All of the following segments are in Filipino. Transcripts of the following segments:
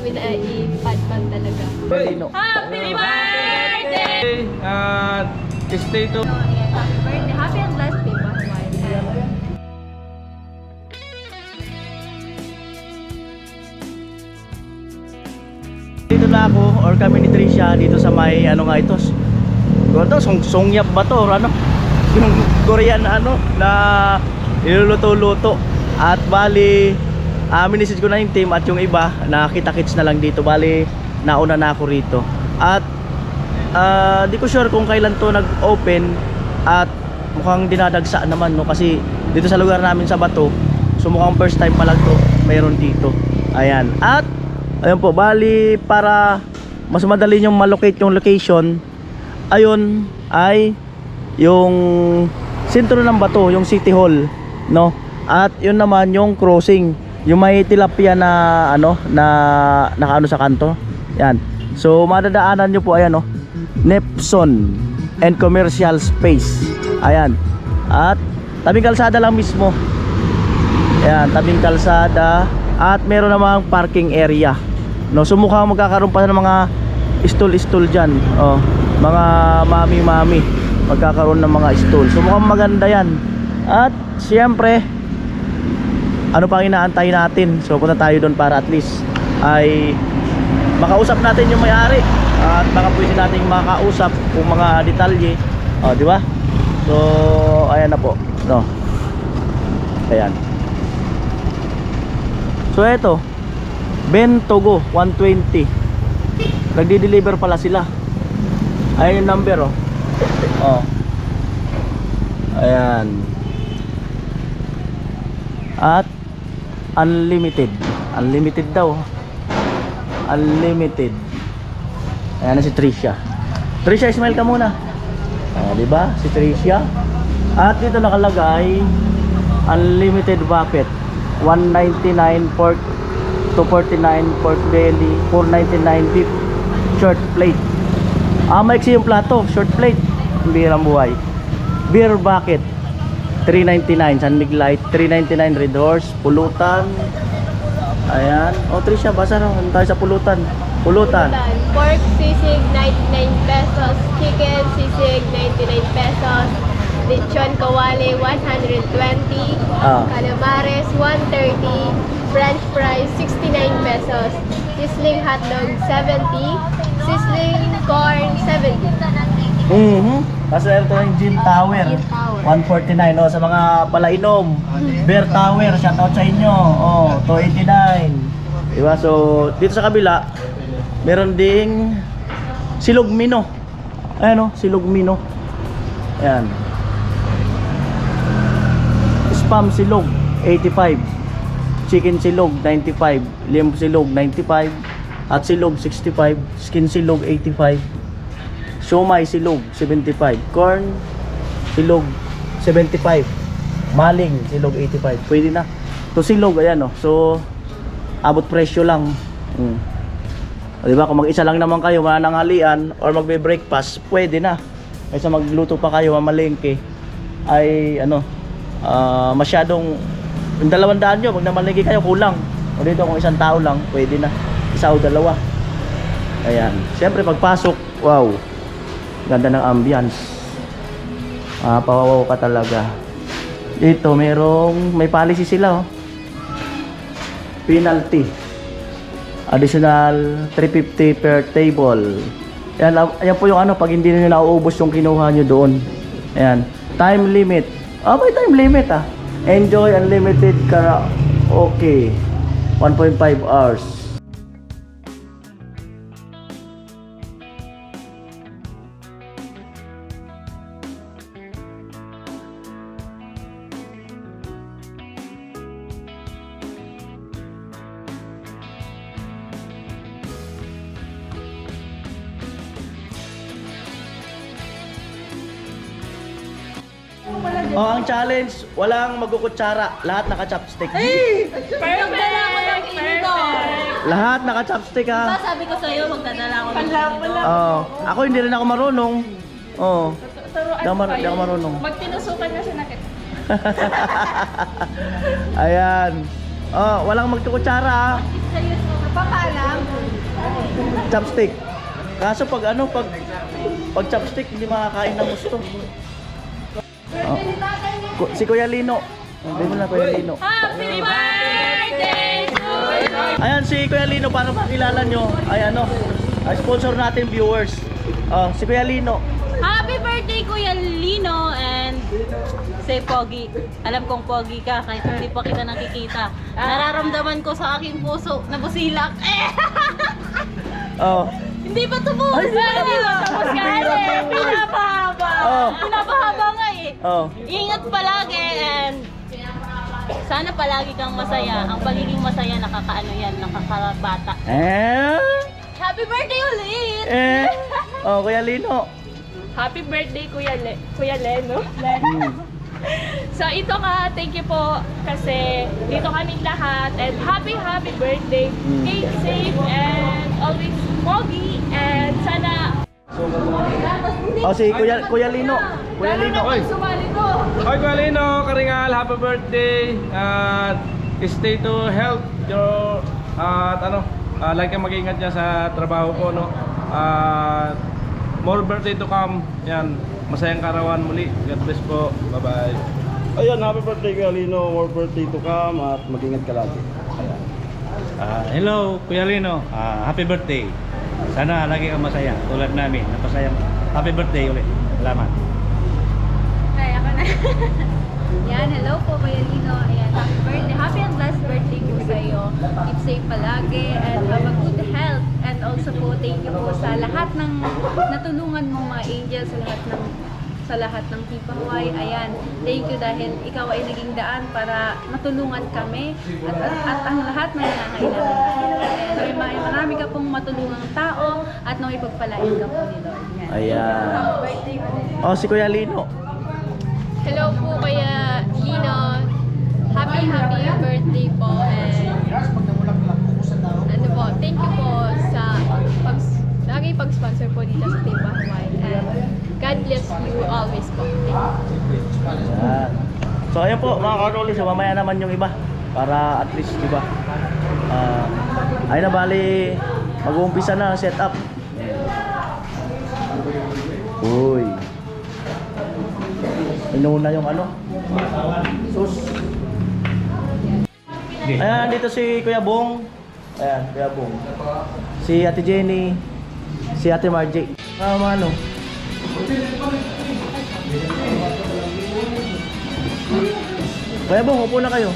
with i-padpad talaga. Happy birthday! Stay to. Happy birthday. Happy and blessed, diba? Dito na ako, or kami ni Tricia dito sa may ano nga ito. Ito, songyap ba to, or ano? Yung Korean ano na niluluto-luto. At bali, minisid ko na yung team at yung iba nakita-kits na lang dito. Bali, nauna na ako rito. At di ko sure kung kailan to nag-open. At mukhang dinadagsa naman, no? Kasi dito sa lugar namin sa Bato, so mukhang first time pa lang to mayroon dito. Ayan. At ayun po, bali para mas madali nyong malocate yung location, ayun ay yung sentro ng Bato, yung City Hall, no? At yun naman yung crossing, yung may tilapia na ano na nakaano sa kanto. Yan. So madadaanan nyo po, ayan, no? Nepson and Commercial Space. Ayan. At tabing kalsada lang mismo. Ayan, tabing kalsada. At meron namang parking area, no? So mukhang magkakaroon pa ng mga stall dyan, oh, mga mami magkakaroon ng mga stall. So mukhang maganda yan. At siyempre, ano pang inaantay natin? So punta tayo doon para at least ay makausap natin yung may-ari at baka pwede nating makausap kung mga detalye, oh, di ba? So ayan na po, no? Ayan. So eto, Bentogo 120. Nagdi-deliver pala sila. Ayan yung number, oh. Oh. Ayan. At unlimited. Unlimited daw. Unlimited. Ayan na si Tricia. Tricia, smile ka muna. Oh, di ba? Si Tricia. At dito nakalagay unlimited bucket. 199 pork, 249 pork belly, 499 beef, short plate. Maiksi yung plato, short plate. Birang buhay. Beer bucket 399, San Mig Light 399, Red Horse, pulutan. Ayan. O Tricia, basa na tayo sa pulutan. Pulutan. Pork sisig 99 pesos, chicken sisig 99 pesos, lechon kawali 120, calamares 130, french fries 69 pesos, sizzling hotdog 70, sizzling corn 70. Kasi ito yung Gin Tower 149, oh, sa mga palainom. Beer Tower, shoutout sa inyo. Oh, 289. Diba? So dito sa kabila meron ding Silog Mino. Ayan, oh, Silog Mino. Ayan. Spam silog 85, chicken silog 95, limb silog 95, at silog 65, skin silog 85, siomai silog 75, corn silog 75, maling silog 85. Pwede na to silog, ayan, oh. So abot presyo lang. O, diba, kung mag-isa lang naman kayo, wala nang halian or magbe-breakfast, pwede na. Kaysa magluto pa kayo mamalengke ay ano, masyadong yung 200 nyo, pag namalengke kayo kulang. O dito kung isang tao lang, pwede na isa o dalawa. Ayan, siyempre pagpasok, wow, ganda ng ambience. Pawawaw ka talaga. Dito may policy sila, oh. Penalty additional 350 per table. Ayan po yung ano, pag hindi nyo nauubos yung kinuha nyo doon. Ayan, time limit. May time limit, ah. Enjoy unlimited karaoke 1.5 hours. Ang challenge, walang magkukutsara, lahat naka-chopstick. Perfect! Lahat naka-chopstick, ha. Sabi ko sa'yo, magdadala ako ng Ako hindi rin ako marunong. Di ako marunong. Magtinusukan na siya nakit. Ayan. Walang magkukutsara, ha. Sa'yo, papaalam. chopstick. Kaso pag ano, pag chopstick, hindi makakain ng gusto. Oh. Si Kuya Lino. Hindi mo na Kuya Lino. Happy birthday to you! Ayan si Kuya Lino, para makilala nyo. Ay ano, sponsor natin viewers. Oh, si Kuya Lino. Happy birthday Kuya Lino and say Pogi. Alam kong Pogi ka kahit hindi pa kita nakikita. Nararamdaman ko sa aking puso na busilak. Oh. Hindi pa tubos. Ay, hindi pa Tapos kasi pinapahaba. Oh. Pinapahaba nga eh. Oh. Ingat palagi and sana palagi kang masaya. Ang pagiging masaya nakakaano yan, nakakabata. Happy birthday ulit! Oh, Kuya Lino. Happy birthday, Kuya Leno. Hmm. So ito nga, thank you po kasi dito kami lahat and happy birthday. Stay safe and always Pogi and sana Oh, si Kuya Lino. Kuya Lino. oy. Sumali to. Oy, Kuya Lino, Karingal, happy birthday. At stay to health your at ano, lagi kang mag-ingat dyan sa trabaho ko, no. At more birthday to come. Yan, masayang karawan muli. God bless po. Bye-bye. Ayun, happy birthday Kuya Lino, more birthday to come at mag-ingat ka lagi. Hello, Kuya Lino. Happy birthday. Sana lagi kang masaya tulad namin. Napasayang happy birthday ulit. Salamat. Kaya ako na. Yan, hello po Kuya Lino. Ayan, happy birthday. Happy and blessed birthday po sa iyo. Keep safe palagi and have a good health. And also po, thank you po sa lahat ng natulungan mong mga angels, sa lahat ng Team Hawaii. Ayan, thank you dahil ikaw ay naging daan para matulungan kami at ang lahat ng nangangailangan. And marami ka pong matulungang tao at nung ipagpalain ka po ni Lord. Yan. Ayan. Happy birthday ulit. Oh, si Kuya Lino. Hello po Kuya Lino. Happy birthday po and ano po, thank you po sa lagi pag-sponsor po dito sa Team Hawaii and God bless you always po. Thank you. Ayan. So ayun po mga karolis, mamaya naman yung iba para at least diba ay na bali mag-uumpisa na ang setup. Uy, inuna yung ano sus. Ayan, dito si Kuya Bong. Ayan, Kuya Bong. Si Ate Jenny, si Ate Margie. Ano? Kuya Bong, upo na kayo.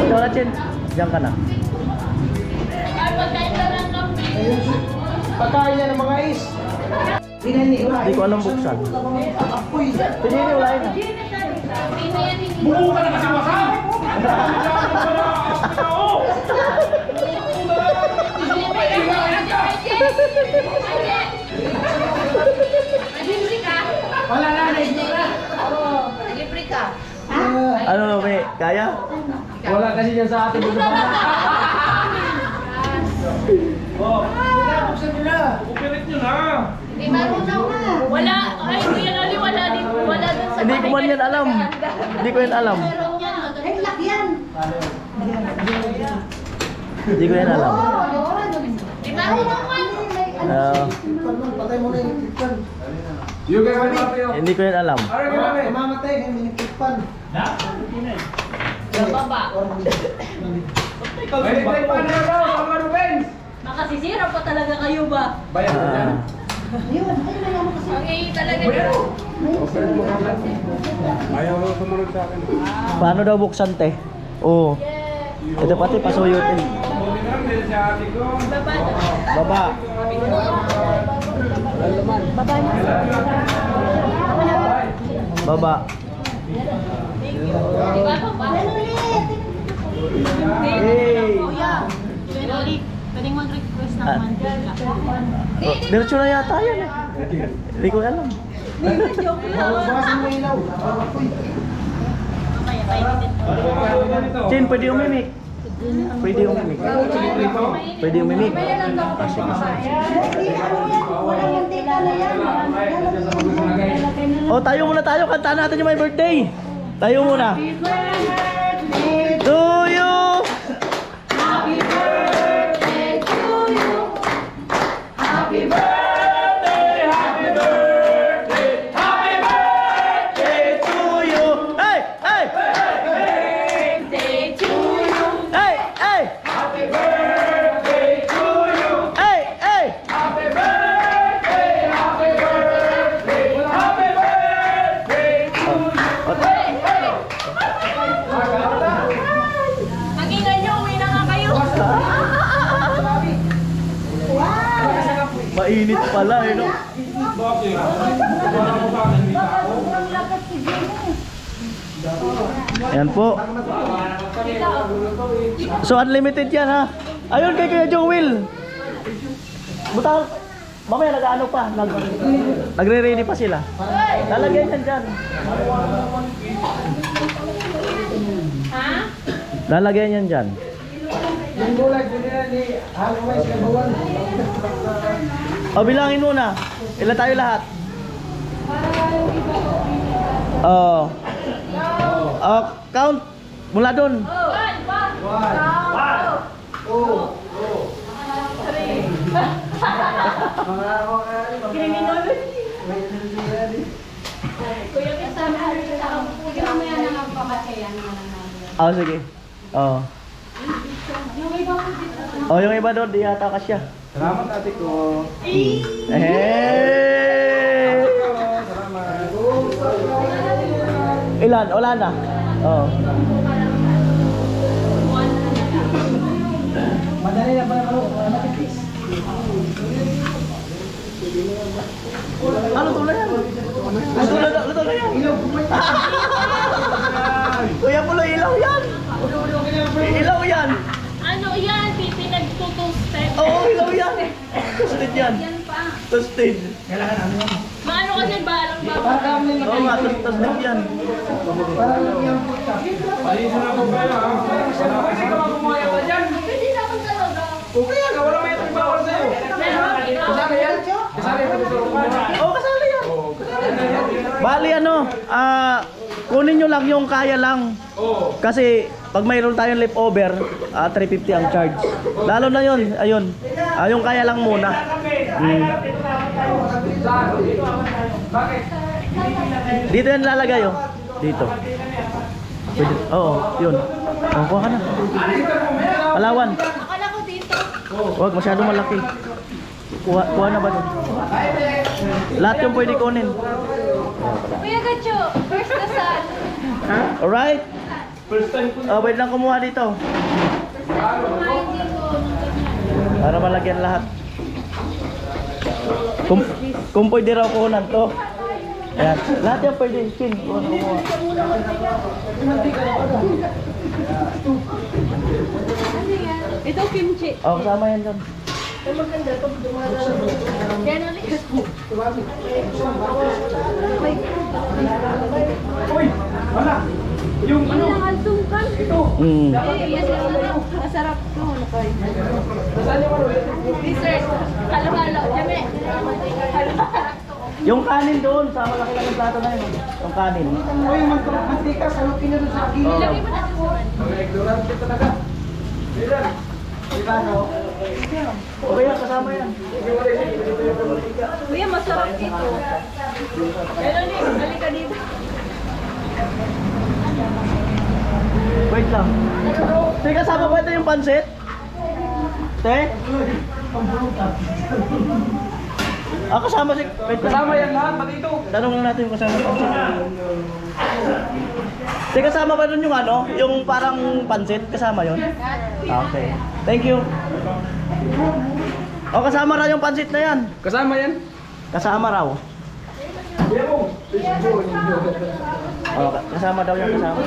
Ikaw na, Chen. Diyan ka na. Pagkain niya ng mga is. Hindi ko alam buksan. Hindi, wala na. Buko ka na kasi wasap! Wala na, libre ka. Ano, may kaya? Wala kasi dyan sa ating bulo. Oh, upirit nyo na. Wala, ay Kuya Loli, wala dun sa Hindi ko man yan alam. Hindi ko yan alam. Hindi ko yan alam. Patay mo na yung kitpan. Yung gagawin. Hindi ko yan alam. Mamatay, may kitpan. baba. Makasisira pa talaga kayo ba? Okay, talaga yun. Ayaw mo sumunod sa akin. Paano daw buksan, te? Oo. Ito pati pasuyutin. Baba. Baba. Diba, baba? Hey! Loli, pwedeng mag-request ng Ah. mantika. Oh, diretso na yata yan eh. Hindi ko alam. Bawasan mo ilaw. Mamaya, painitin ko. Chin, pwede umimik. Pwede yung mimik. Pwede yung mimik. Ah, sige. Oh, tayo muna tayo. Kantaan natin yung my birthday. Tayo muna. To you. Happy birthday to you. Happy birthday, happy birthday, happy birthday To you. Hey, hey. birthday to you. Hey, hey. Happy birthday to you. Hey, hey. Happy birthday, happy birthday, happy birthday to you. Hey, hey. Mag-ingay niyo, uwi na nga kayo. Mainit pala eh, no? Ayan po. So unlimited yan ha. Ayun kay Kuya Joel. Buta, mamaya nag-ano pa. Nagre-ready pa sila. Lalagyan yan dyan. Ha? Lalagyan yan dyan. O bilangin muna. Ilan tayo lahat? Oh. Count mula doon. Kuya, kasama ka. Mamaya na nga pa kasi yan. Oh, sige. Oh. Oh, yung iba doon, di yata kasya. Salamat ate ko. Ilan? Wala na. Oh. Madali na ba matipis? Ano tuloy yan? Ano tuloy yan? Kuya Pulo, ilaw yan. Ilaw yan. Ano yan? Pinagtutusted. Oo, ilaw yan. Toasted yan. Toasted. Maano ka nagbalang ba? Oo nga, toasted yan. Palisin na po kayo ha. Pwede ka magmumaya ka dyan. Okay, wala may itong bawal sa'yo. Kasali yan? Kasali yan sa rupan. Oo, kasali yan. Bali ano, kunin nyo lang yung kaya lang. Oo. Kasi pag mayroon tayong leftover, 350 ang charge. Lalo na yun, ayun. Yung kaya lang muna. Dito yan lalagay oh. Dito. Pwede. Oo, yun. Oh, kuha ka na. Palawan. Akala ko dito. Huwag masyadong malaki. Kuha na ba doon? Lahat yung pwede kunin. Kuya Gacho, first dasal. Alright? First time ko. Oh, pwede lang kumuha dito. Kumain dito ng ganyan. Para malagyan lahat. Kung pwede raw kunan to. Ayan. Lahat yan pwede. Chin. Kuha na kumuha. Ito kimchi. Oh, kasama yan doon. Yan ulit. Uy! Wala! Yung ano? Nangaltungkan. Ito! Yes, masarap to. Saan yung ano? Dessert. Halo-halo. Dami. Yung kanin doon, sa malaki lang yung plato na yun. Yung kanin. Uy, mantika, ano kinalo sa akin? Oh. Lagay mo na sa suwan. Mga ignorante talaga. Leader! Okay yan, kasama yan. Kuya, masarap dito. Melanie, halika dito. Wait lang. Te, kasama ba ito yung pansit? Te? Kasama si... Wait lang. Kasama yan lahat, pati ito. Tanong lang natin yung kasama yung pansit. Te, kasama ba dun yung ano? Yung parang pansit? Kasama yun? Okay. Thank you. Kasama raw yung pansit na yan. Kasama yan. Kasama raw. Kasama daw yan, kasama.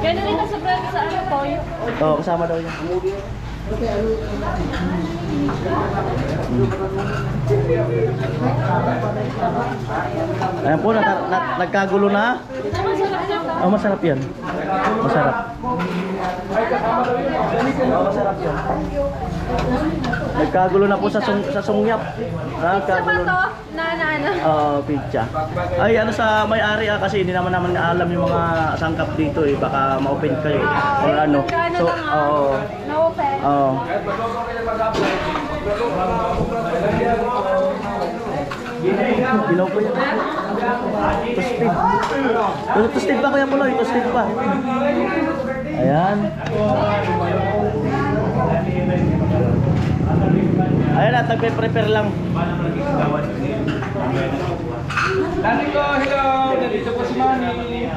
Kaya na rin nasobrang sa ano po yun. Kasama daw yan. Ayan po, nagkagulo na. Masarap na. Oh, masarap yan. Masarap. Oh, masarap yan. Nagkagulo na po sa sungyap. Isa ba Nagkagulo to? Na ano? pizza. Ay, ano sa may-ari kasi hindi naman alam yung mga sangkap dito eh. Baka ma-open kayo or ano. So, Na-open. Ginaw ko yan. Toasted. Toasted pa kuya Puloy, toasted pa. Ayan. Ayan at nagpe-prepare lang. Dani ko, hello! Nandito po si Manny.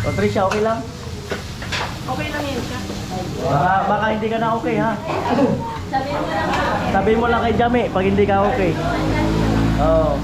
Patricia, okay lang? Okay lang yun siya. Baka hindi ka na okay ha. Sabihin mo lang sa akin. Sabihin mo lang kay Jami pag hindi ka okay. Oo.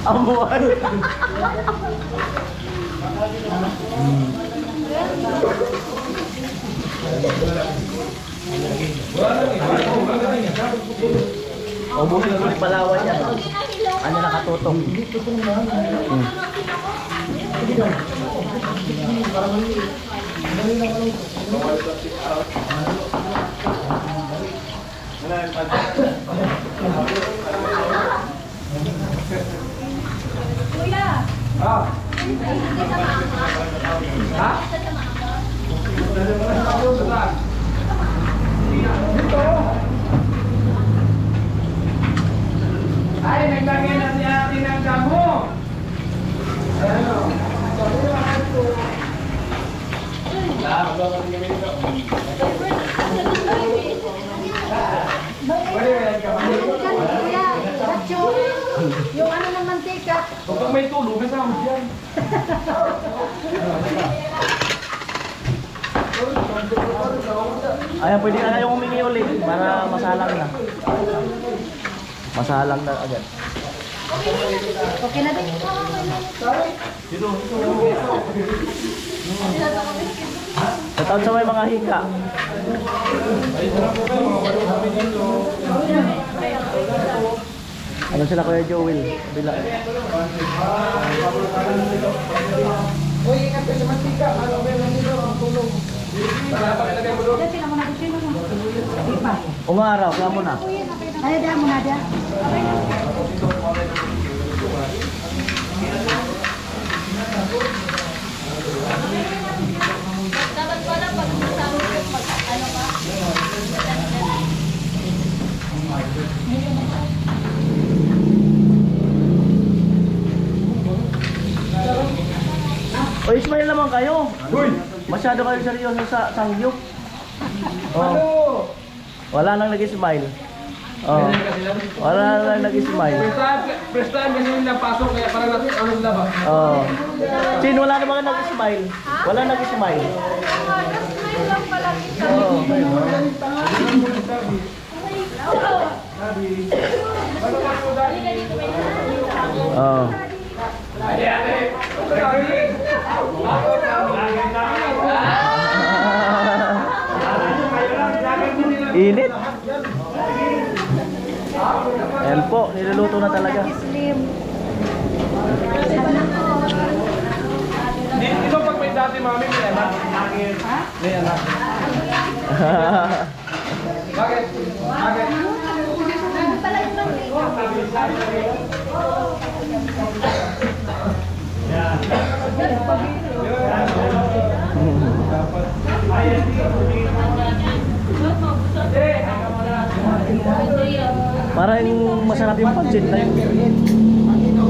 Amuan. Ubusin ko yung palawan niya. Ano nakatutong? Ay, naglagay na si ate ng damo. Yung ano ng mantika. Huwag may tulog, kasama dyan. Ayan, pwede na kayong humingi ulit para masalang na. Masalang na agad. Okay na din. Sa taon sa may mga hika. Ano sila Kuya Joel? Bila. Uy, ingat ka sa mantika. Ano ba yung nandito ang tulong? Umaraw, kaya mo na. Ano dyan mo na dyan? Dapat pala pag kasama ko pag ano ka. O, Ismail naman kayo. Masyado kayo seryoso sa sangyup. Oh. Wala nang nag-smile. Oh. Wala nang nag-smile. First time kasi yung napasok, kaya parang natin ano sila ba? Oh. Sin, wala naman nag-smile. Wala nag-smile. Smile lang pala kita. Oh. Oh. Init. Ayan po, niluluto na talaga. Slim. Dito pag may dati mami, may anak. May anak. Bakit? Bakit? Ano pala yung mantika? Para yung masarap yung pancit na yun.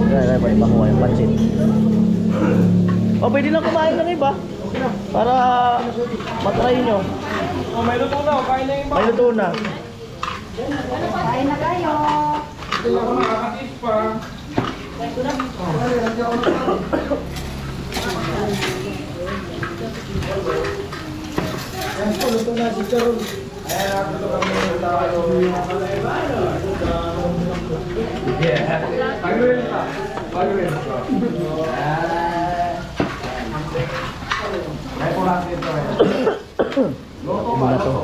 Kaya ba ipakuha yung pancit. O pwede lang kumain ng iba. Para matry nyo. Oh, may luto na. Kain na yung May luto na. Kain na kayo. Hindi ako nakakatis pa. Luto na si Charon. Hindi na to.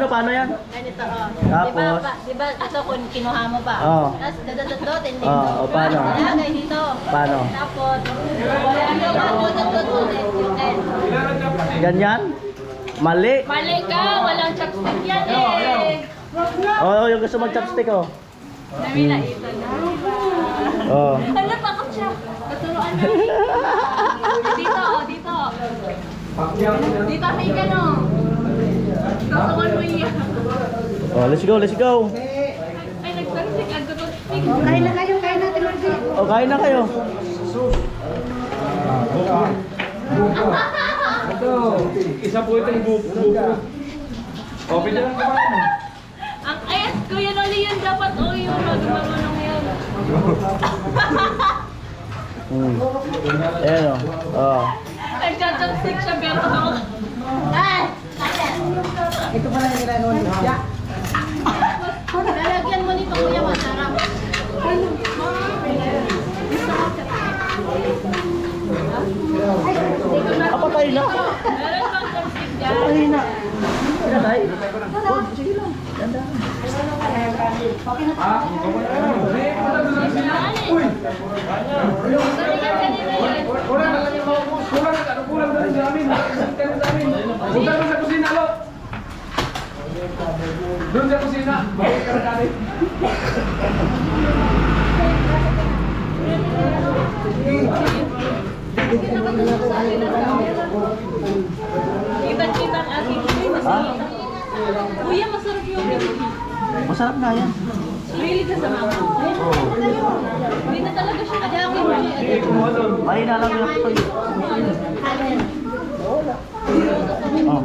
Paano yan? Ganito, oh. Tapos? Diba, ito kung kinuha mo pa. Oo. Tapos, dadadotin dito. Oo, paano? Ilagay dito. Paano? Tapos, dadadotin. Ganyan? Mali? Mali ka, walang chopstick yan eh. Oo, yung gusto mag-chopstick oh. Namila ito na. Oo. Ano, takot siya. Katuruan ka. Dito, oh, dito. Dito, may gano. Katuruan mo iya. Oh, let's go, let's go. Ay, nagsarsik. Ang tututtik. Kain na kayo, kain na. Oh, kain na kayo. Ito. Isa po itong buko. O, pwede lang kumain mo. Ang ayat, Kuya Noli yun dapat. O, yun. Marunong yun. Ayan oh. Oh. Nagchachopstick siya, pero ako. Ay! Ito pala yung ginagawa ni Jack. Lalagyan mo nito, Kuya, masarap. Patay na. Meron bang chopstick dyan? Patay na. Patay. Oh, sige lang. Ganda. Kulang na rin sa amin. Punta mo sa kusina, lo. Doon sa kusina. Bakit ka rin? Kita-kita ang aking masarap. Kuya, masarap yung Masarap nga yan. really ka sa mama. Hindi na talaga siya. Ada ako yung Mahina lang yung ito. Oh.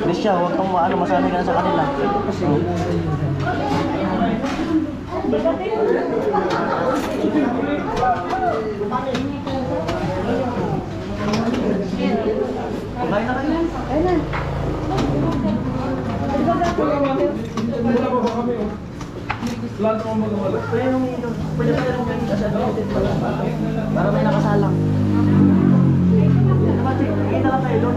Please siya, huwag kang masanay ka na sa kanila. Oh. Kain na kayo. Kain na. Wala pa ba kami? Lahat mo magawala. Pwede pa yung ganito sa limited pala. Para may nakasalang. Kita lang tayo doon.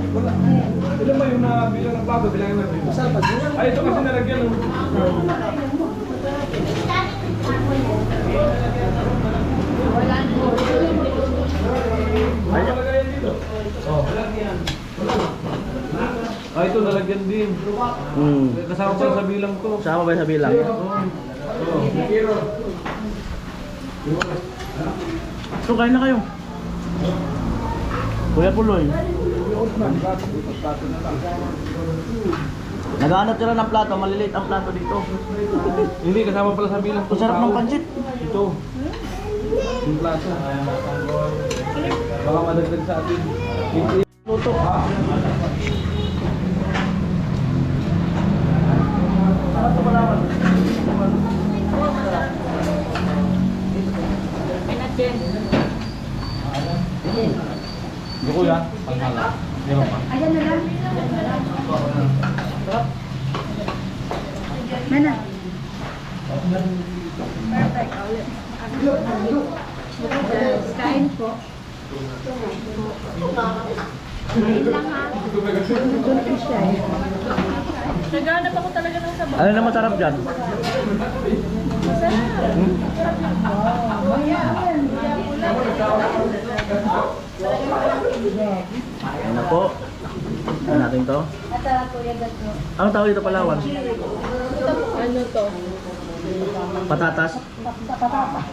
Ilan ba yung nabilang ng plato? Bilangin natin. Ay, ito kasi nalagyan. Ay, nalagyan dito. Oh. Ah, ito nalagyan din. Kasama pa sa bilang to. Sama ba sa bilang? So, kain na kayo. Kuya Puloy. Naghahanap sila ng plato, maliliit ang plato dito. Hindi, kasama pala sa bilang to. Ang sarap ng pancit. Ito. Yung plato. Baka madagdag sa atin. Luto. Hindi ko yan. Panghala. Meron pa. Ayan na lang. Mana? Perfect. Yes, kain po. Kain lang ha. Ito siya eh. Naghanap ako talaga ng sabaw. Ano na masarap dyan? Ayan na po. Ano natin to? At Kuya Gato. Anong tawag dito Palawan? Ano to? Patatas? Patatas.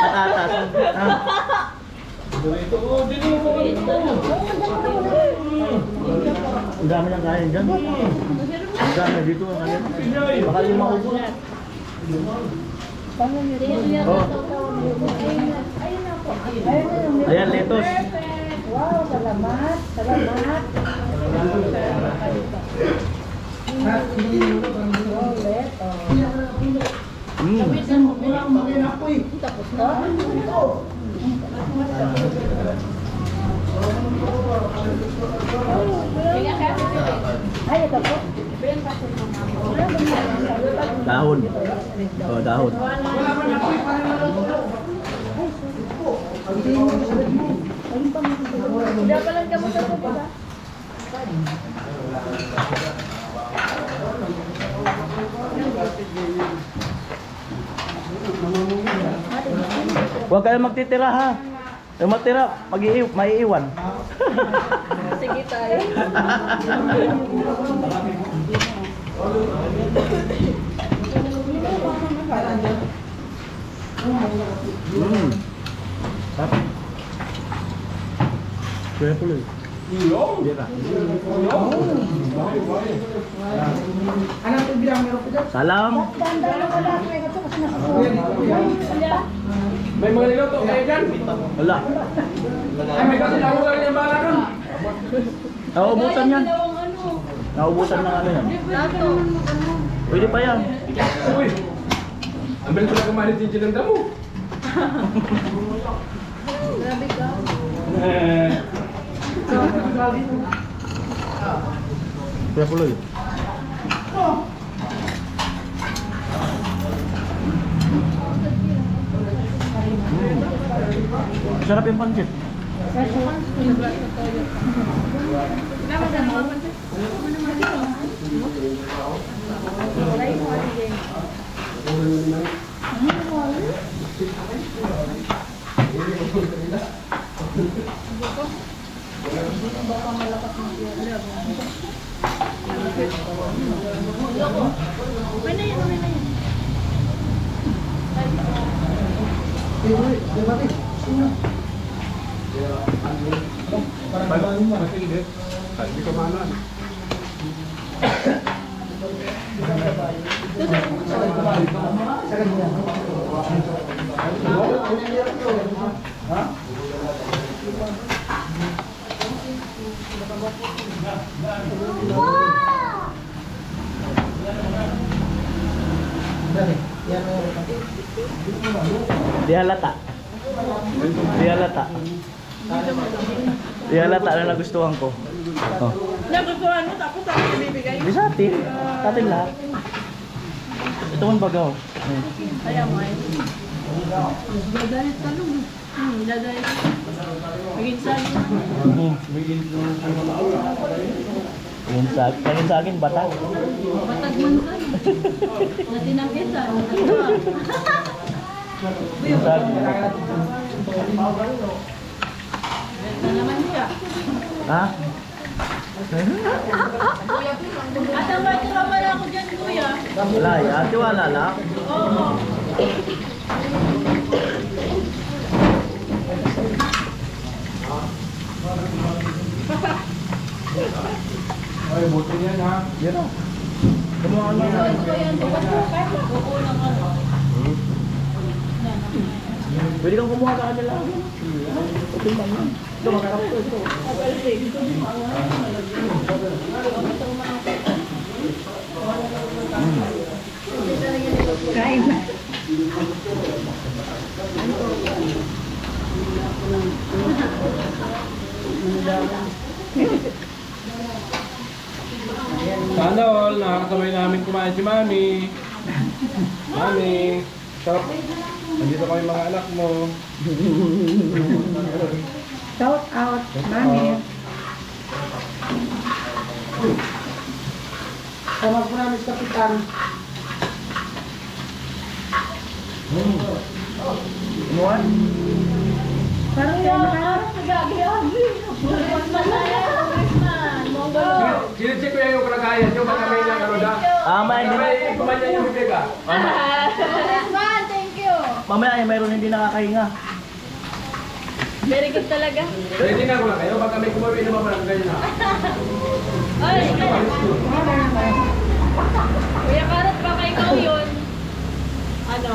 Ah. Ang dami ng kain dyan. Ang dami dito ang kain. Baka yung maubos. Oh. Ayan, letos. Wow, salamat. Salamat. Tapos na? Ay, ito po. Dahon. Oh, dahon. Udah palang kamu satu pa. Huwag kayo magtitira ha. Yung matira, maiiwan. Sige tayo. Sarap. Kaya pala eh. Dira. Salam. May mga niluto kayo dyan? Wala. Ay, may kasi ako lang yung bala dun. Nauubusan yan. Nauubusan ng ano yan. Pwede pa yan. Uy, ang bilis ko na kumalit yung chinanda mo. Grabe ka. Kaya pala eh. Sarap yung pancit. Hindi ka manan. Di halata. Di halata. Di halata na nagustuhan ko. Oh. Nagustuhan mo tapos ako ibibigay. Di sa atin. Sa atin lahat. Ito man bagaw. Ayaw mo ay. Dadalit ka nung. Dadalit. Maging sa'yo. Tingin sa akin, batag. Batag man ka. Natinangkitan. Tingin sa akin. Na naman siya. Ha? At ang batira pala ako dyan, kuya. Wala yan. Tiwala lang. Oo. Ay, buti niyan ha. Yan o. Kumuha na yan. Pwede kang kumuha sa kanila. Ito lang yan. Ito, makarap ko ito. Kain na. Sana all, nakakasabay namin kumain si Mami. Mami, sarap. Nandito kami mga anak mo. Shout out, Mami. Tawag po namin sa kapitan. Kumuha? Parang yan, Sino-check ko yung kalagayan nyo, baka may ano na. May hindi. May kumanya yung bibig ah. Thank you. Mamaya ay mayroon hindi nakakahinga. Very good talaga. Ready na ko lang kayo, baka may kumawi na mga ganyan na. Ay, Kuya Karot, baka ikaw yun. Ano?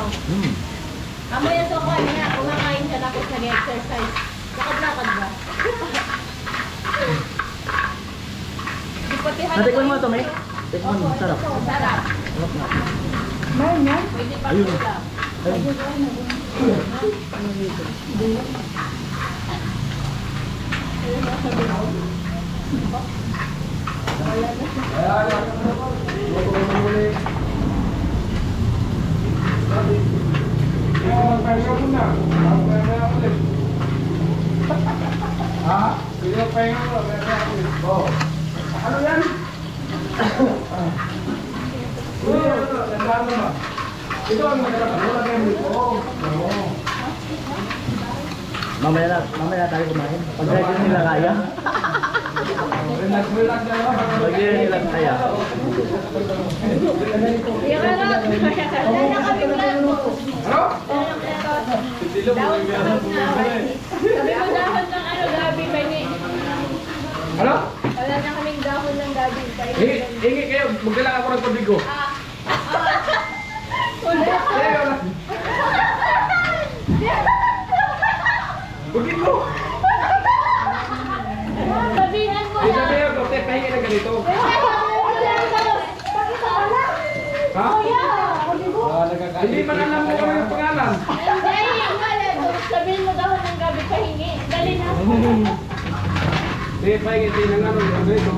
Amoy sa kanya, kumakain siya tapos nag-exercise. Lakad-lakad ba? Di pati Natikman mo ito, May? Tikman mo, sarap. Sarap. Pwede pa Ayun. sila. Ha? Hindi mo pahinga mo, oh. Ano yan? Ito ang magandang Mamaya tayo kumain. Pag hindi nila kaya. relax na lang. Pag hindi nila kaya. Kuya Karot, wala na kami plato. Ano? Sabi mo dahon ng ano, gabi, pahingi. Ano? Wala na kaming dahon ng gabi. Hingi kayo, magdala ako ng tubig ko. Bugin mo! Sabihan mo na. Sabihan ko, pahingi na ganito. Ha? Hindi man alam mo kami yung pangalan. Sabihin mo dahon ng gabi, pahingi. Dali na. Hindi, pahingi, hindi na nga nung ganito.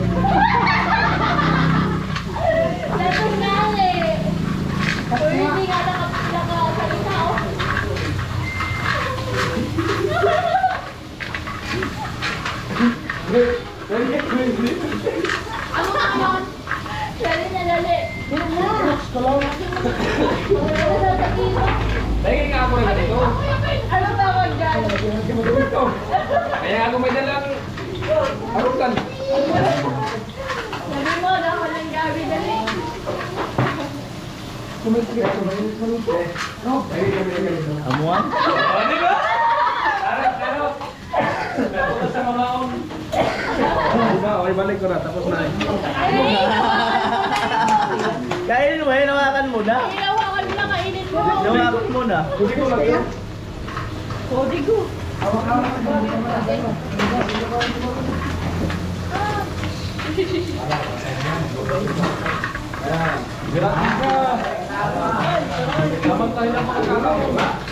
Latong na eh. Pero hindi nga nakasalita oh. Ano na yun? Dali na dali. Pahingi nga ako ng ganito. Ano tawag dyan? Kaya ako may dalang harukan. Sabi mo dahon ng gabi, dali. Amuan? Di ba? Harap. Sa mamaon. Diba, okay, balik ko na. Tapos na. Kainin mo, hinawakan mo na. Hinawakan mo na, kainin mo. Hinawakan mo na. Hindi ko lang yun. Kodigo. Grabe ka. Naman tayo ng mga kakao.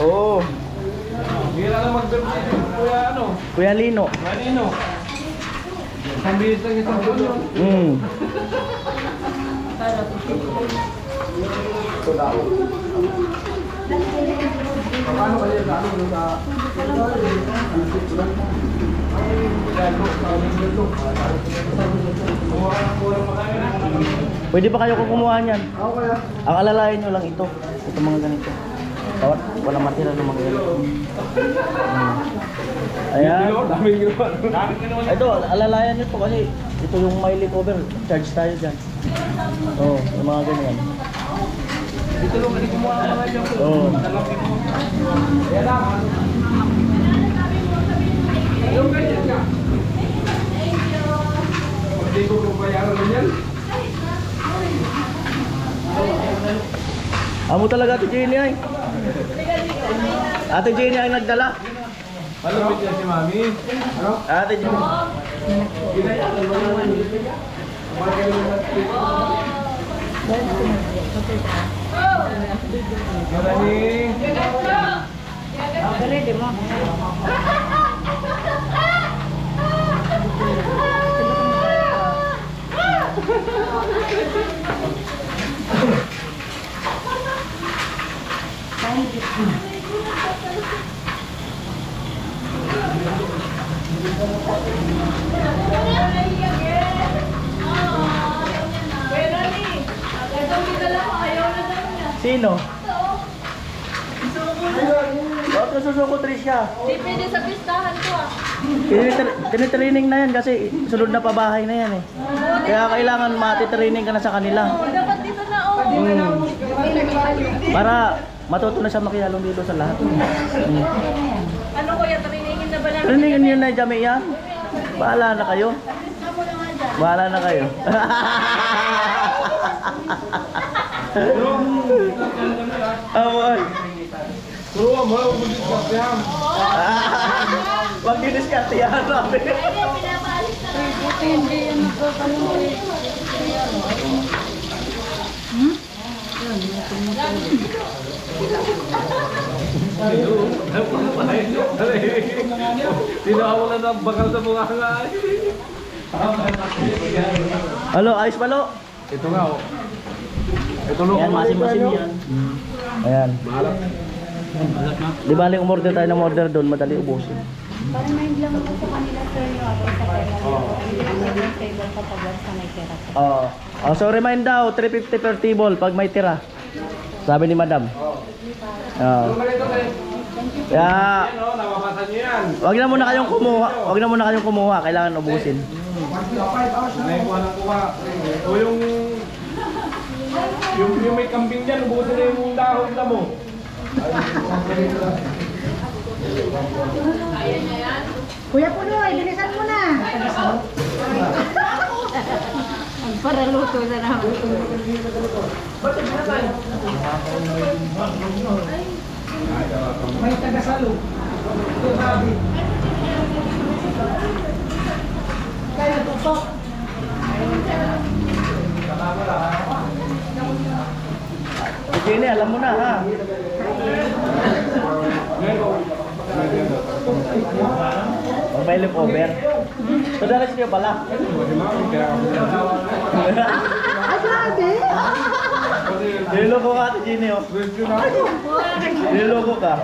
Oo. Hira na mag-birthday yung kuya ano. Kuya Lino. Kanino? Isang bilis lang isang buwan. Paano kaya lalo nung sa... Pwede pa kayo kumuha niyan. Ang alalayan nyo lang ito. Ito mga ganito. Bawat walang matira ng mga ganito. Ayan. Daming ginawa. Ito, alalayan nyo to kasi ito yung mileage over. Charge tayo dyan. Oo, yung mga ganyan. Dito lang kasi kumuha ka naman yung... Oo. Ayan lang. Yung ganyan nga. Hindi ko kung bayaran mo yan. Amo talaga Ate Jenny ay. Ate Jenny ay nagdala. Malapit yan si Mami. Ano? Ate Jenny. Sino? Bakit nasusuko Trisha? Hindi pwede sa pistahan ko ah. Tinitraining na yan kasi sunod na pabahay na yan eh. Kaya kailangan matitraining ka na sa kanila. Dapat dito na oh. Para matuto na siya makilala dito sa lahat. Ano kuya, trainingin na ba namin? Trainingin niyo na Jami yan. Bahala na kayo. Bahala na kayo. Amoy. Turuan mo, mag-discuss yan. Wag didiskarte yan. Tinawalan ng bakal sa mga nga. Halo, ayos palo. Ito nga oh. Ito no. Yan, masim-masim yan. Ayan. Di ba yung umorder tayo ng order doon, madali ubusin. Para mind lang ako sa kanila sir yung ako sa pera. Hindi lang table sa pagwas sa may pera. Oh, so remind daw, 350 per table pag may tira. Sabi ni madam. Kaya, Nawapasan niyo yan. wag na muna kayong kumuha. Wag na muna kayong kumuha, kailangan ubusin. Naikuha ng kuha. O yung may kambing dyan, ubusin na yung dahon na mo. Kuya Punoy, bilisan mo na. Para luto na namin. May tagasalo. Kaya tutok. Sige, alam mo na ha. Pag may leftover. So, dalas niyo pala. Ay, grabe. Niloko ka, Ate Ginny, oh. Niloko ka.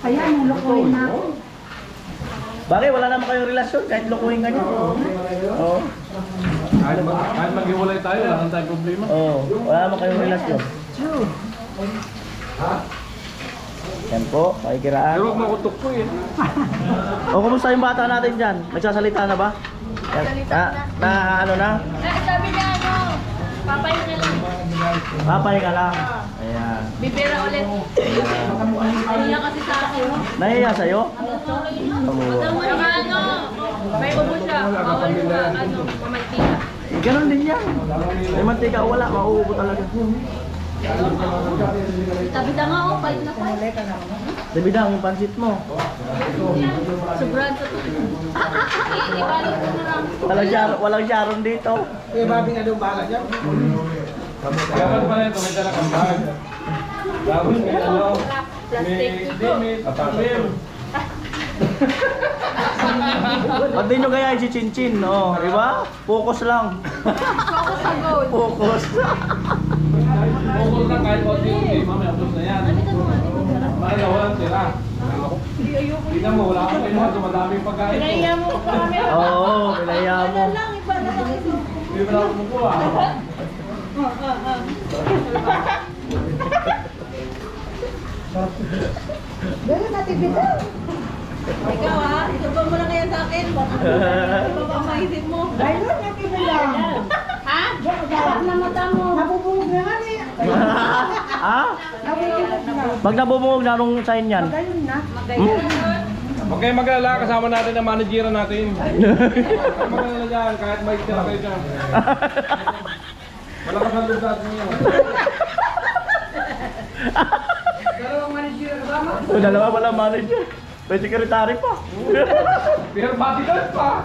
Kaya nung lukuhin na ako. Bakit? Wala naman kayong relasyon kahit lokohin ka niyo. Oo. Kahit maghiwalay tayo, wala nang tayong problema. Oo. Wala naman kayong relasyon. Yan po, makikiraan. Pero huwag makutok ko eh. O, kumusta yung bata natin dyan? Nagsasalita na ba? Yan. Ano na? Sabi niya ano, papahinga lang. Papay ka lang. Ayan. Bibira ulit. Nahiya kasi sa akin. Nahiya sa'yo? Saka ano, may ubo siya. Bawal sa ano, mamantika. Ganon din yan. May mantika, wala. Mauubo talaga. Sabi na nga oh, fight na fight. Sabi na, ang pansit mo. Sobrang to. Ibalot ko na lang. Walang Sharon dito. Eh, babi na daw bahala dyan. Dapat pala ito, may dala kang bag. Dapat may ano, may papel. Ba't din nyo kaya si Chinchin? Oh, di ba? Focus lang. Focus sa goal. Focus. Bukol na kahit konti-unti, mamaya ubos na yan. Mahal walang tira. Tingnan mo, wala akong kinuha, dumadaming pagkain ko. Pinaiya mo pa kami. Oo, pinaya mo. Hindi mo na ako kumukuha. Dali natin bitaw. Ikaw ha, itubang mo lang kaya sa akin. Baka maisip mo. Dahil nun, natin bilang. Ha? Dapat na mata mo. Nabubulog na nga niya. Ha? Nabubulog na. Pag nabubungog na nung sign yan. Magayon na. Huwag kayong mag-alala, kasama natin ang manageran natin. Huwag kayong mag-alala dyan, kahit may tira kayo dyan. Malakas ang loob natin ngayon. Dalawang manager kasama. O, dalawa pala manager. May sekretary pa. Pero bodyguard pa.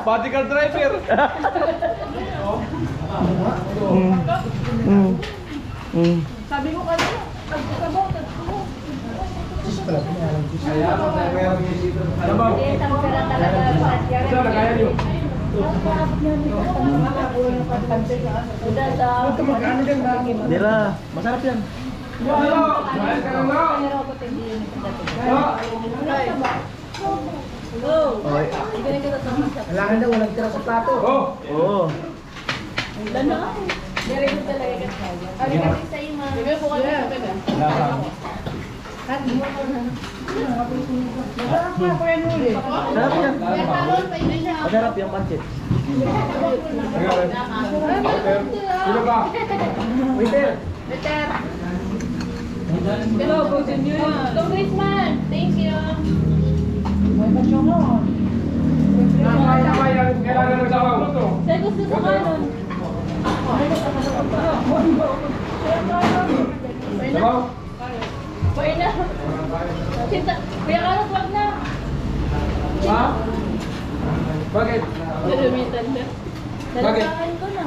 Bodyguard driver. Sabi mo kanina, pagkakabaw, Ano ba? Isa na kaya nyo. Dira, masarap yan. Ano? Ayos ka lang na. Okay. Kailangan daw walang tira sa plato. Oh! Oo. Ano kasi sa iyo, ma? Bibig po kami sa bebe. At Sarap yan. Masarap yung pancit. Sino ba? Waiter. Hello, Bosin nyo yan. Congressman, thank you. May pasyong mo. Kailangan ng sabaw. Saan gusto sa kanon? Sabaw? Pwede na. Sinta, kuya Carlos, wag na. Ha? Bakit? Lulumitan ka. Dalagaan ko na.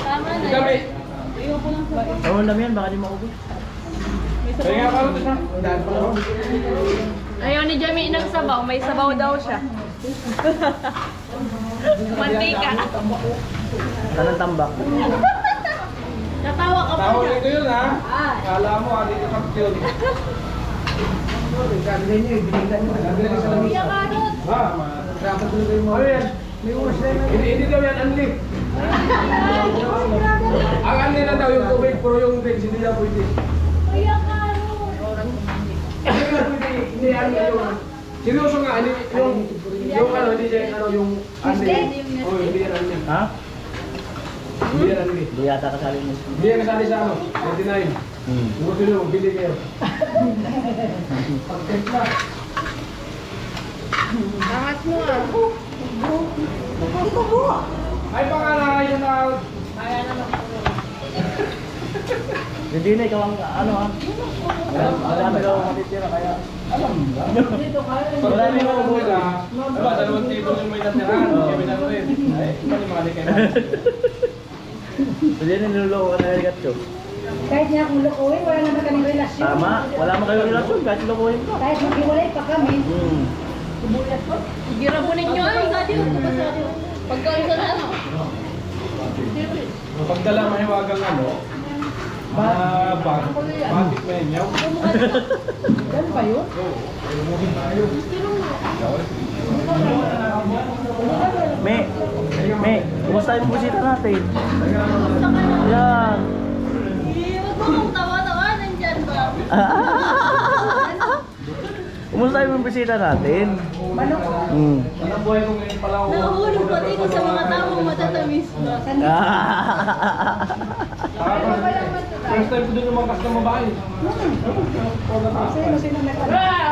Tama na. Gabi. Iwan ko lang sa Tawon lang yan, baka di maubos. Kaya nga pala ito siya. Dahil pala ako. Ayaw ni Jami ng sabaw, may sabaw daw siya. Mantika. Kanang tambak. Natawa ka pa Tawag siya. nito yun ha. Kala mo, hindi ka kaptil. Sabi niyo, ibigay niyo. Kuya Carlos. Ha? Dapat tuloy mo. Ano yan? May uwas na yun. Hindi daw yan unli. Ang unli na daw yung tubig, pero yung drinks hindi na pwede. Kuya Carlos. Hindi na pwede, hindi unli yung... Seryoso nga, yung ano, hindi siya, ano, yung unli. Oh, hindi yan unli. Ha? Hindi yan unli. Hindi yata kasali mo. Hindi yan kasali sa ano, 99. Kung gusto nyo, bili kayo. Pag-templa. Angat mo ah. Ay, pangalan, yun na. Hindi na ikaw ang ano ha. Marami daw matitira kaya. Marami mo mo na. Diba, dalawang table yung may natirahan. Kami na rin. Ay, iba yung mga likay na. Hindi na niloloko ka na gatso. Kahit niya akong lukuhin, wala naman kaming relasyon. Tama, wala mo kayong relasyon kahit lokohin ka. Kahit maghiwalay pa kami. Girabunin nyo ay. Pagkaisa na ano. Pagdala mahiwagang ano, bakit na yun yaw? Ganun ba yun? Me, kumusta yung bisita natin? Yan. Huwag mo kong tawa-tawa, nandyan ba? Kumusta yung bisita natin? Manok. Anong buhay ko ngayon pala ako? Nahulog pati ko sa mga tamang matatamis ba? First time ko din lumakas ng babae. Sino nagkakaroon?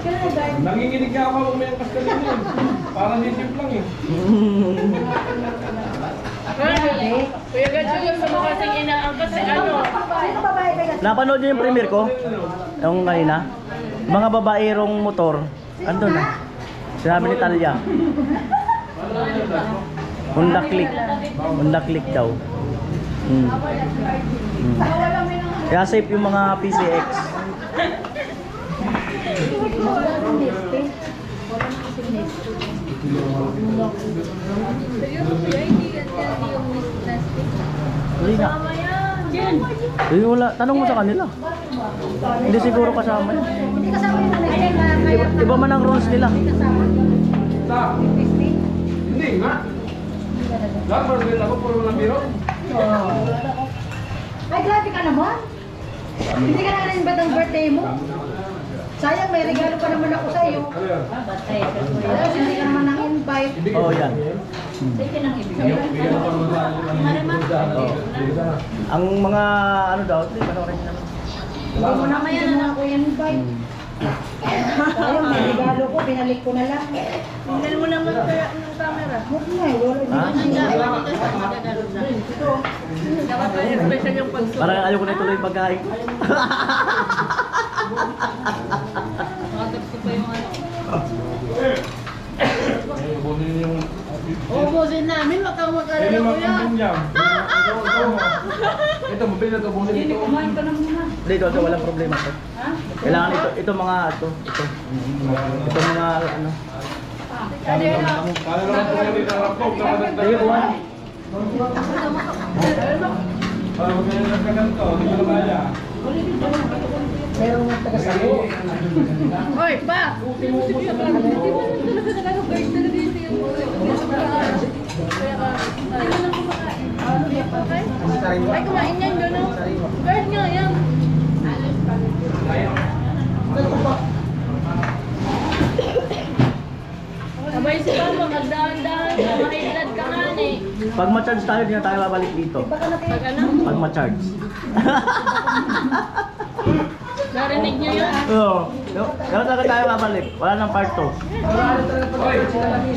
Sino nagkakaroon? Nanginginig nga ako umayangkas ka din yun. Parang native lang eh. Kuya Gacho, gusto mo kasing inaangkas si ano? Sino babae ba yan? Napanood niyo yung premiere ko? Yung kanina? Mga babaerong motor. Andun na. Sinabi ni Talia. Honda Click. Honda Click daw. Kaya safe yung mga PCX. Hindi na. Wala. Tanong mo sa kanila. Hindi siguro kasama yun. Hindi kasama yung nanay. Iba man ang rules nila. Sa? Hindi nga. Lahat ba rin ako puro lang biro? Ay, grabe ka naman. Hindi ka na rin ba't ang birthday mo? Sayang, may regalo pa naman ako sa iyo. Ano yan? Tapos hindi ka naman nang-invite. Oo, yan. Ang mga ano daw, hindi panoorin nyo naman. Hindi mo naman yan na ako yan invite. Sayang, may regalo ko, binalik ko na lang. Tingnan mo naman kaya ng camera. Huwag na eh, wala. Dapat tayo special yung pagsuot. Parang ayaw ko na ituloy yung pagkain. Makatap ko pa yung ano. Bunin yung... Ubusin namin, wag kang mag-alala Yan yung mga kuya. kumpin niya. Ito, mabili na ito, bunin ito. Kumain ka na muna. Dito, walang problema to. Kailangan ito mga ito. Ito mga ano. Kala naman po yan dito ang rapog. Sige, kuha. Para huwag ganyan lang kaganto, hindi ko na kaya. Meron nga taga-sayo. Hoy, pa! Hindi mo talaga nag-bird talaga yung tiyo mo. Kaya ka, hindi mo nang kumakain. Ano ba pa kayo? Ay, kumain yan, gano'n. Bird nga yan. Pag ma-charge tayo, di na tayo babalik dito. Pag ano? Pag ma-charge. Narinig niyo yun? Oo. Ganun talaga tayo babalik. Wala nang part 2. Oy,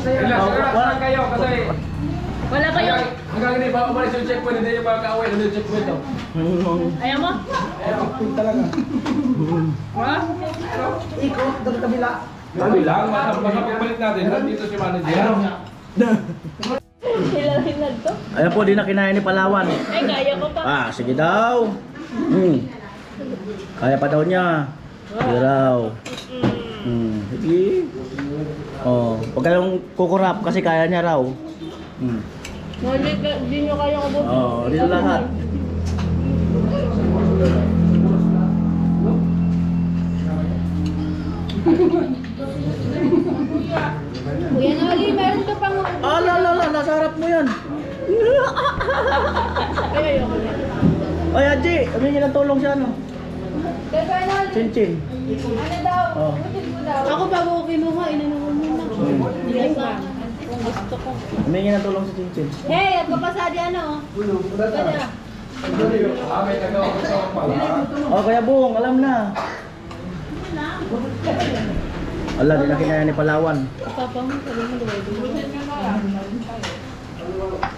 relax kayo kasi Wala kayo. hanggang hindi pa umalis yung checkpoint, hindi yung makaka-away ng checkpoint daw. Ayaw mo? Ha? Sabi lang, baka pagbalik natin, nandito si manager. Hilahinag to? Ayan po, di na kinaya ni Palawan. Ay, kaya ko pa. Ah, sige daw. Kaya pa daw niya. Sige daw. Sige. Oh, huwag kayong kukurap kasi kaya niya raw. Hindi nyo kaya ko buti. Oh, dito lahat. Kuya Noli, meron ka pang... Ah, la, nasa harap mo yan. Ay, ayoko na. Ay, Aji, humingi ng tulong siya, no? Kuya Noli, Chin-chin. ano daw? Oh. Butin mo daw. Ako bago ko kinuha, inanuhan mo na. Hindi ka. Kung gusto ko. Humingi ng tulong si Chin-chin. Hey, at kapasadi ano? Kada. May nagawa ko sa pala. Oh, Kuya Bung, alam na. Ala, di na kinaya ni Palawan. Papa mo, sabi mo duway.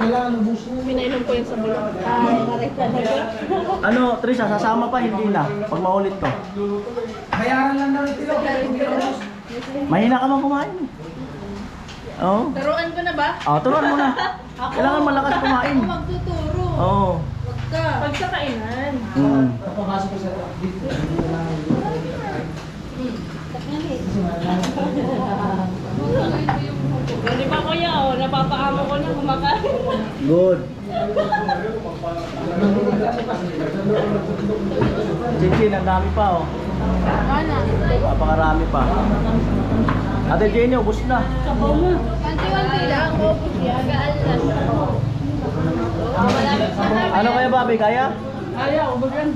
Pinainom ko yung sabon. Ay, maray talaga. Ano, Trisha, sasama pa, hindi na. Pag maulit to. Mahina ka man kumain. Oo. Taruan ko na ba? Oh, turuan mo na. Kailangan malakas kumain. Ako magtuturo. Oo. Wag ka. Pag sa kainan. Hindi pa kuya, oh, napapaamo ko na kumakain. Good. Chin-chin, ang dami pa, oh. Napakarami pa. Ate Jenny, ubos na. Kanti-kanti lang, ubus yan. Gaalas. Ano kaya, Bobby? Kaya? Kaya, ubag yan.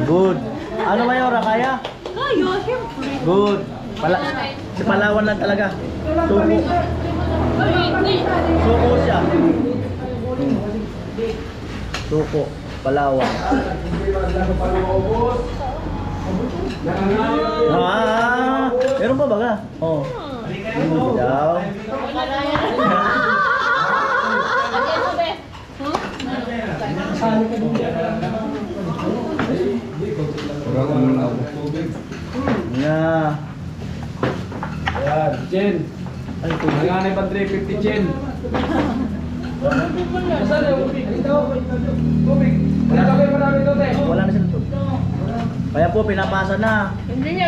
Good. Ano, Mayora? Kaya? Kaya, siyempre. Good. Si Palawan lang talaga. Suko. Suko siya. Suko. Palawan. Ah, meron pa baga? Oh. Daw. Yeah. Ayan, Jen. Nanganay pa 350 Jen. Saan yung tubig? Tubig. Wala ka kayo marami ito, te. Wala na sila to. Kaya po, pinapasa na. Hindi niya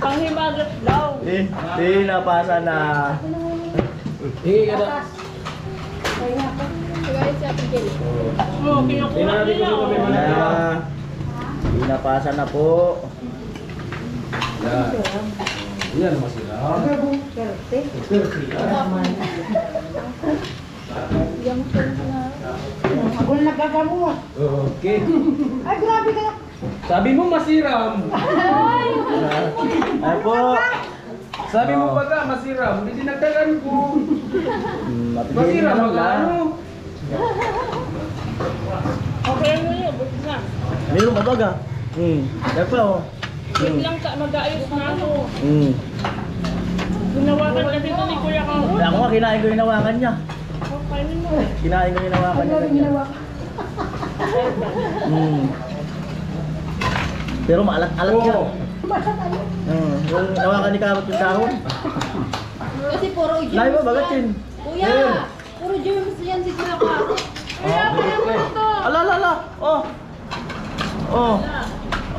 panghimagat daw. Pinapasa na. Hingi ka na. Oh, kinukuha nila. Yeah. Pinapasa na po. Yan. Yan naman sila. Ako na nagkagamot. Okay. Ay, grabe ka. Sabi mo masiram. Ay po. Sabi mo pa ka masiram. Hindi dinagdagan ko. Masiram magkano? Okay, ano yun? Buti na. Meron ba baga? Yan pa oh. Wait lang ka, mag-aayos na ako. Ginawakan kasi ito ni Kuya Kang. Kaya ako nga, kinain ko yung hinawakan niya. Okay mo. Kinain ko yung hinawakan niya. ganyan. Pero maalat-alat siya. Yung hinawakan ni Karot yung dahon. Kasi puro germs. Lahi ba bagat yan. yun? Kuya, puro germs yan si Kuya Karo. Ala. Oh. Oh.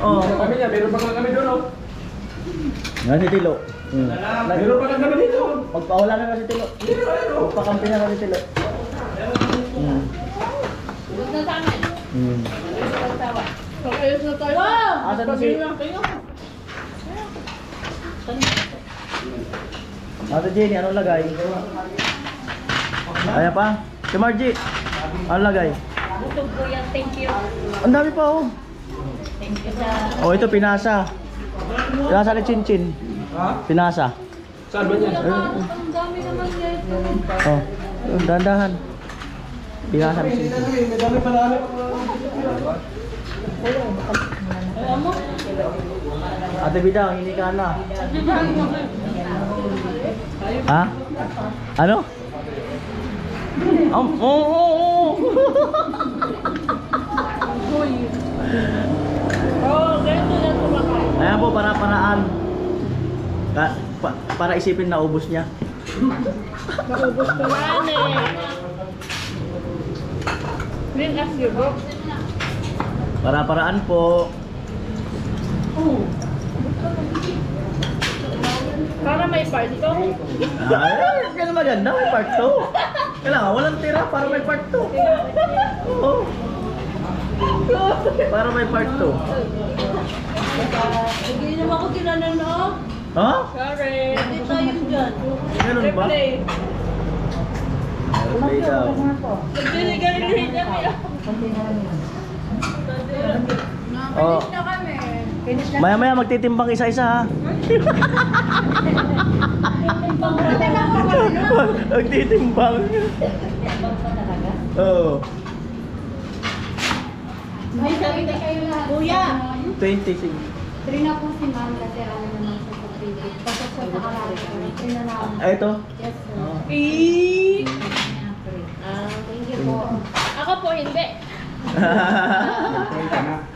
Oh. Kami niya, meron pa kami doon, oh. Nga si Tilo. Meron pa kami dito. Magpahula na si Tilo. Magpakampi na si Tilo. Huwag na sa amin. Mag-ayos na tayo. Wow! Asan na si... Ate Jenny, anong lagay? Kaya pa? Si Margie, anong lagay? Butog ko yan, thank you. Ang dami pa oh. Thank you sa... Oh, ito pinasa. Pinasa ni Chin Chin. Ha? Pinasa. Saan ba niya? Ang dami naman nito. Oh, dandahan. Bigasan mo siya. May dami pa namin. Ate Bidang, hindi ka na. Ha? Ano? Oo. Ayan po, para-paraan. Para isipin na ubos niya. Naubos ko yan eh. Rin as you go. Para-paraan po. Para may part ito. Ay, yan maganda, may part 2. Kailangan walang tira para may part 2. Oo. Para may part 2. Hindi naman ako tinanan, no? Ha? Sorry. Hindi tayo dyan. Ganun ba? Replay. Replay daw. Nagbili-gali niya kaya. Oh. Na kami. Maya-maya magtitimbang isa-isa ha. Magtitimbang. Oo. May sabi na kayo lahat. Kuya! 26. Three na po si ma'am kasi ano naman sa pagpili. Tapos sa nakalala ko, three na lang. Ito. Yes, sir. Thank you po. Ako po hindi.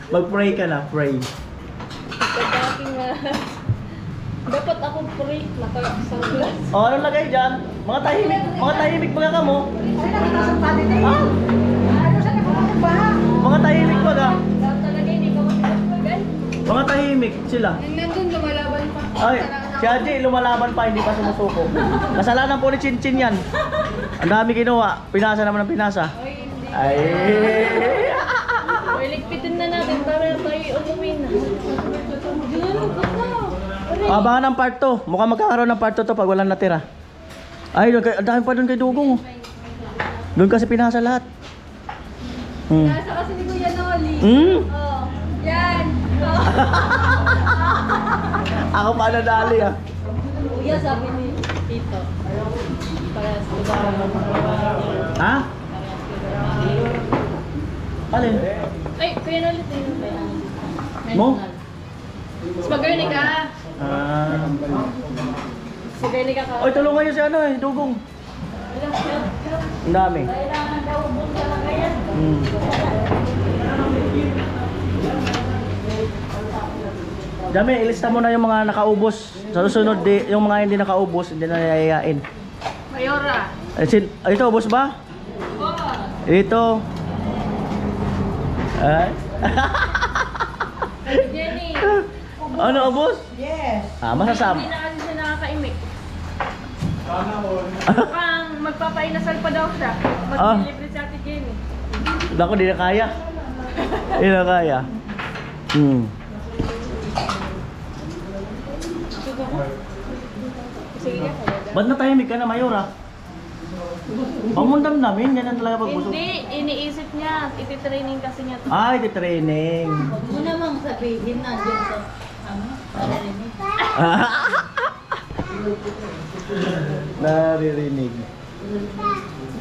Mag-pray ka na, pray. Pagdating na. Dapat ako free. Naka-sunglass. O, anong lagay dyan? Mga tahimik baga ka mo. Ay, nakita sa pati na Ha? Ano sa nakapagod ba? Mga tahimik baga. Dapat talaga hindi ko makapagpagal. Mga tahimik sila. Yung nandun, lumalaban pa. Ay, si Haji lumalaban pa, hindi pa sumusuko. Kasalanan po ni Chinchin yan. Ang dami ginawa. Pinasa naman ang pinasa. Ay, hindi. Ay. Ay, ligpitin na natin para tayo umuwi na. Ganun ko na. Abangan ng part 2. Mukhang magkakaroon ng part 2 to pag walang natira. Ay, ang dami pa doon kay Dugong. Doon kasi pinasa lahat. Nasa kasi ni Kuya Noli. Hmm? Oh, yan. Oh. Ako pa nadali ah. Kuya, sabi ni Tito. Parehas ko daw. Ha? Alin? Ay, Kuya Noli. Tingnan pa yan. Mo? Spaghetti ka. Ah. Spaghetti ka ka. Oy, tulungan niyo si ano eh, Dugong. Ang dami. Hmm. Dami, ilista mo na yung mga nakaubos. Sa susunod, yung mga hindi nakaubos, hindi na yayayain. Mayora. Ito, ubos ba? Ito. Ay. Jenny. Ano, ubos? Yes. Masasama. Hindi na kasi siya nakakaimik. Mukhang magpapainasal pa daw siya. Mag-delivery si Ate Jenny. Ako, di na kaya. Di na kaya. Sige ka. Ba't natahimik ka na, Mayora? Pangundam namin, ganyan talaga pag busog. Hindi, iniisip niya. Iti-training kasi niya to. Ay, di training. Huwag mo namang sabihin na dyan sa narinig. Naririnig.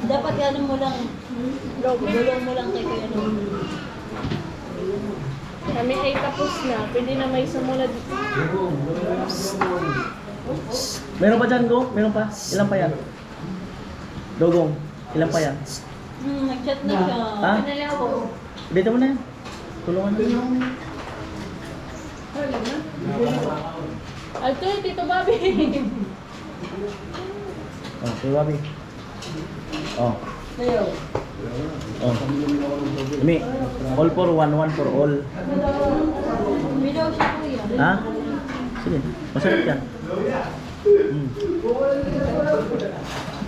Dapat ano mo lang, gulong mo lang kay Kuya Noli. Kami ay tapos na. Pwede na may sumunod. Meron pa dyan, Go? Meron pa? Ilan pa yan? Dogong, ilan pa yan? Nag-chat na siya. Ha? Pinalaw. Dito mo na yan. Tulungan na. Alto, Tito Bobby. Oh, Tito Bobby. Oh. Oh. Imi, all for one, one for all. Bilaw siya Kuya. Ha? Sige, masarap yan.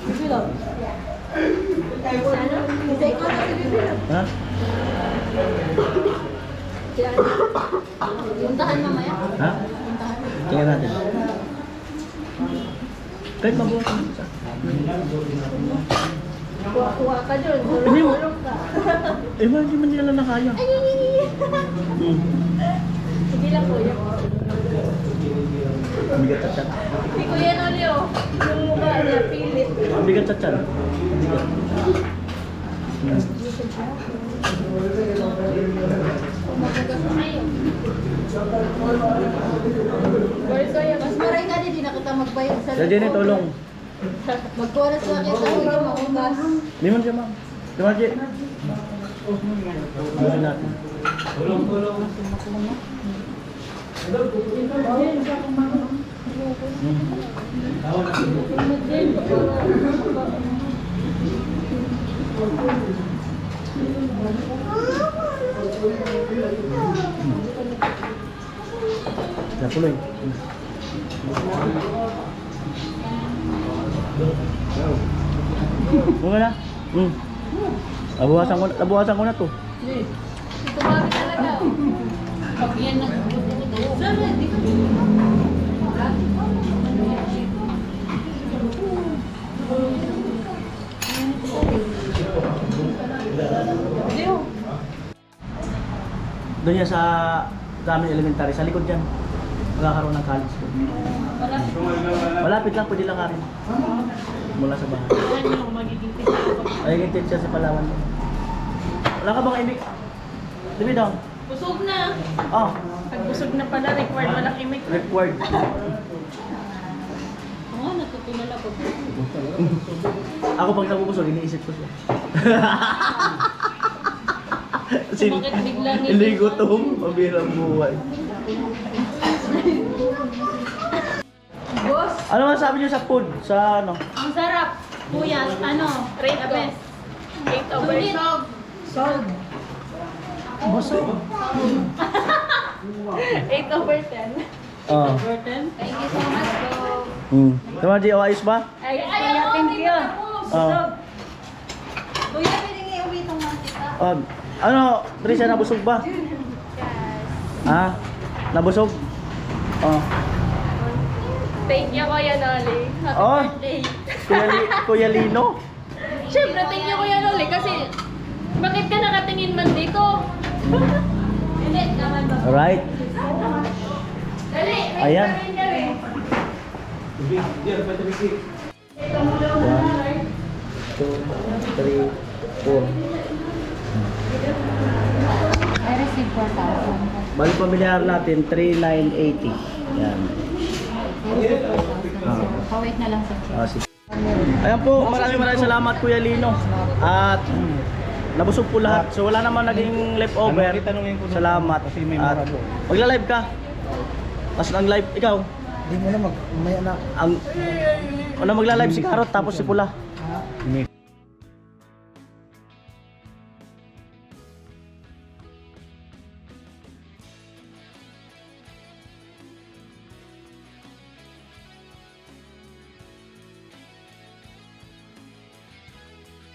Bilaw. Hindi ko na si Bilaw. Ha? Puntahan mamaya. Ha? Tingnan natin. Kahit mabuhay ka isa. Kuha ka dun. Hindi mo. Tulog ka. Hindi man nila na kaya. Sige lang, Kuya. Ang bigat sa tiyan. Si Kuya Noli, oh. Yung mukha niya, pilit. Ang bigat sa tiyan. Mas maray nga din, di na kita magbayad sa Sa Jenny, tulong. Magkuras na kita, huwag yung makugas. Limon siya, ma'am. Limon siya. Busin natin. Napuloy. Bunga na. Nabuhasan ko na to. Tumami talaga. Pag yan nag... Doon yan sa amin elementary, sa likod dyan. Magkakaroon ng college doon. Malapit lang, pwede lang ka rin. Mula sa bahay. Ano yung magiging teacher? Ayun teacher sa Palawan. Wala ka bang imik? Dibi daw? Busog na. Oh, Pag busog na pala, required walang imik. required. Oo, natutunan ako. Ako pag nabubusog, iniisip ko siya. Bakit biglang Hindi gutom, mabirang buhay. Boss, Ano masasabi niyo sa food? Sa ano? Ang sarap. Kuya, ano? Rate the best. 8 over. Sold. 8 over 10. Oh. Over 10? thank you so much, bro. Tama di ayos ba? Ay, kuya, thank you. Oh. Kuya, piningi uwi itong mantika. Ano, Trisha, nabusog ba? Ah, nabusog? Oh. Thank you, Kuya Noli. Happy Oh. birthday. Kuya Lino? Siyempre, thank you, Kuya Noli, kasi bakit ka nakatingin man dito? Hindi, naman ba? Alright. Dali, Ayan. 1, 2, 3, 4. I received 4,000. Balik pamilyar natin, 3,980. Yan. Pawait na lang sa check. Sige. Ayan po, maraming salamat Kuya Lino. At nabusog po lahat. So wala naman naging leftover. Salamat. At magla-live ka. Tapos ang live, ikaw? Hindi mo na may anak. Ang magla-live si Karot tapos si Pula.